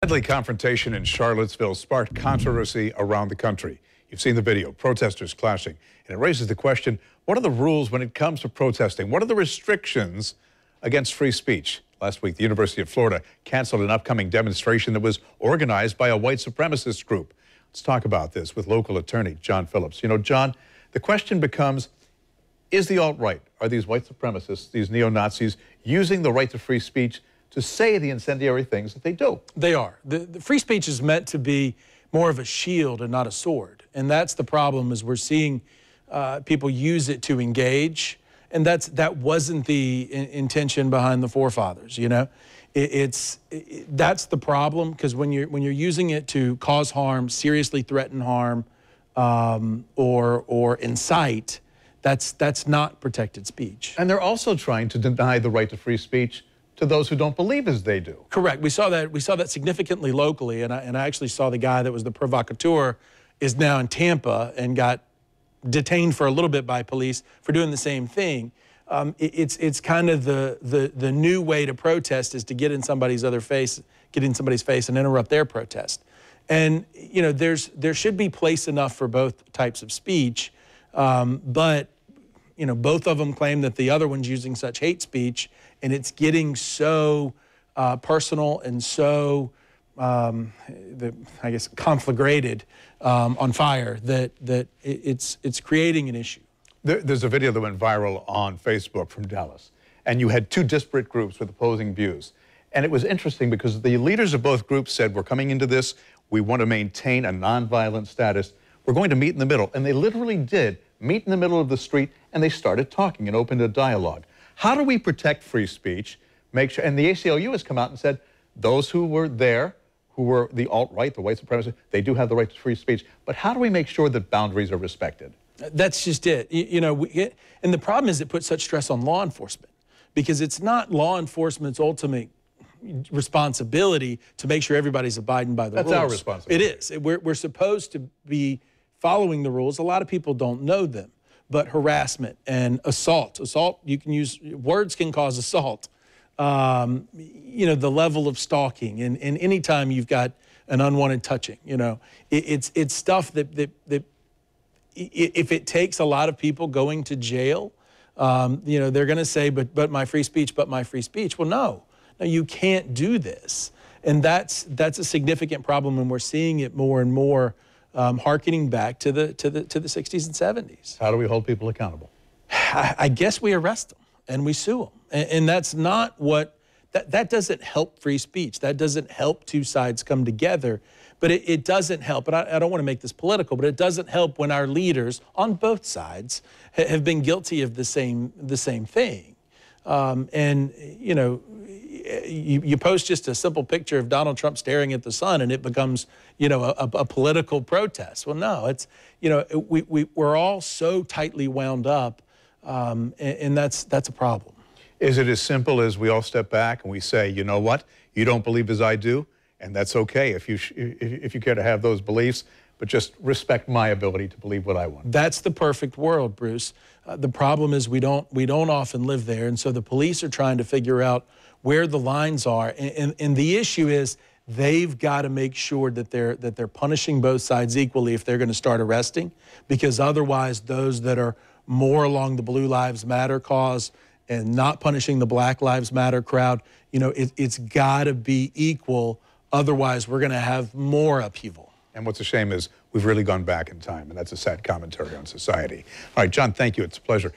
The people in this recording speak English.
Deadly confrontation in Charlottesville sparked controversy around the country. You've seen the video, protesters clashing, and it raises the question, what are the rules when it comes to protesting? What are the restrictions against free speech? Last week, the University of Florida canceled an upcoming demonstration that was organized by a white supremacist group. Let's talk about this with local attorney John Phillips. You know, John, the question becomes, is the alt-right, are these white supremacists, these neo-Nazis, using the right to free speech to say the incendiary things that they do? They are. The free speech is meant to be more of a shield and not a sword. And that's the problem, is we're seeing people use it to engage. And that wasn't the intention behind the forefathers, you know? That's the problem, because when you're using it to cause harm, seriously threaten harm, or incite, that's not protected speech. And they're also trying to deny the right to free speech to those who don't believe as they do. Correct. We saw that significantly locally, and I actually saw the guy that was the provocateur is now in Tampa and got detained for a little bit by police for doing the same thing. It's kind of the new way to protest, is to get in somebody's face and interrupt their protest. And you know, there should be place enough for both types of speech, but you know, both of them claim that the other one's using such hate speech, and it's getting so personal and so, I guess, conflagrated, on fire, that it's creating an issue. There's a video that went viral on Facebook from Dallas, and you had two disparate groups with opposing views. And it was interesting because the leaders of both groups said, we're coming into this, we want to maintain a nonviolent status, we're going to meet in the middle. And they literally did meet in the middle of the street, and they started talking and opened a dialogue. How do we protect free speech? Make sure, and the ACLU has come out and said, those who were there, who were the alt-right, the white supremacists, they do have the right to free speech. But how do we make sure that boundaries are respected? That's just it. You know, and the problem is it puts such stress on law enforcement, because it's not law enforcement's ultimate responsibility to make sure everybody's abiding by the rules. That's our responsibility. It is. We're supposed to be following the rules. A lot of people don't know them. But harassment and assault, you can use, words can cause assault. You know, the level of stalking, and anytime you've got an unwanted touching, you know, it's stuff that if it takes a lot of people going to jail, you know, they're going to say, but my free speech, but my free speech. Well, no, you can't do this. And that's a significant problem, and we're seeing it more and more, hearkening back to the 60s and 70s. How do we hold people accountable? I guess we arrest them and we sue them. And that's not what, that doesn't help free speech. That doesn't help two sides come together. But it doesn't help, and I don't want to make this political, but it doesn't help when our leaders on both sides have been guilty of the same thing. And, you know, you post just a simple picture of Donald Trump staring at the sun, and it becomes, you know, a political protest. Well, no, it's, you know, we're all so tightly wound up, and that's a problem. Is it as simple as we all step back and we say, you know what, you don't believe as I do, and that's okay if you care to have those beliefs, but just respect my ability to believe what I want? That's the perfect world, Bruce. The problem is we don't often live there, and so the police are trying to figure out where the lines are, and the issue is they've got to make sure that they're punishing both sides equally if they're going to start arresting, because otherwise those that are more along the Blue Lives Matter cause and not punishing the Black Lives Matter crowd, you know, it's got to be equal. Otherwise, we're going to have more upheaval. And what's a shame is we've really gone back in time, and that's a sad commentary on society. All right, John, thank you. It's a pleasure.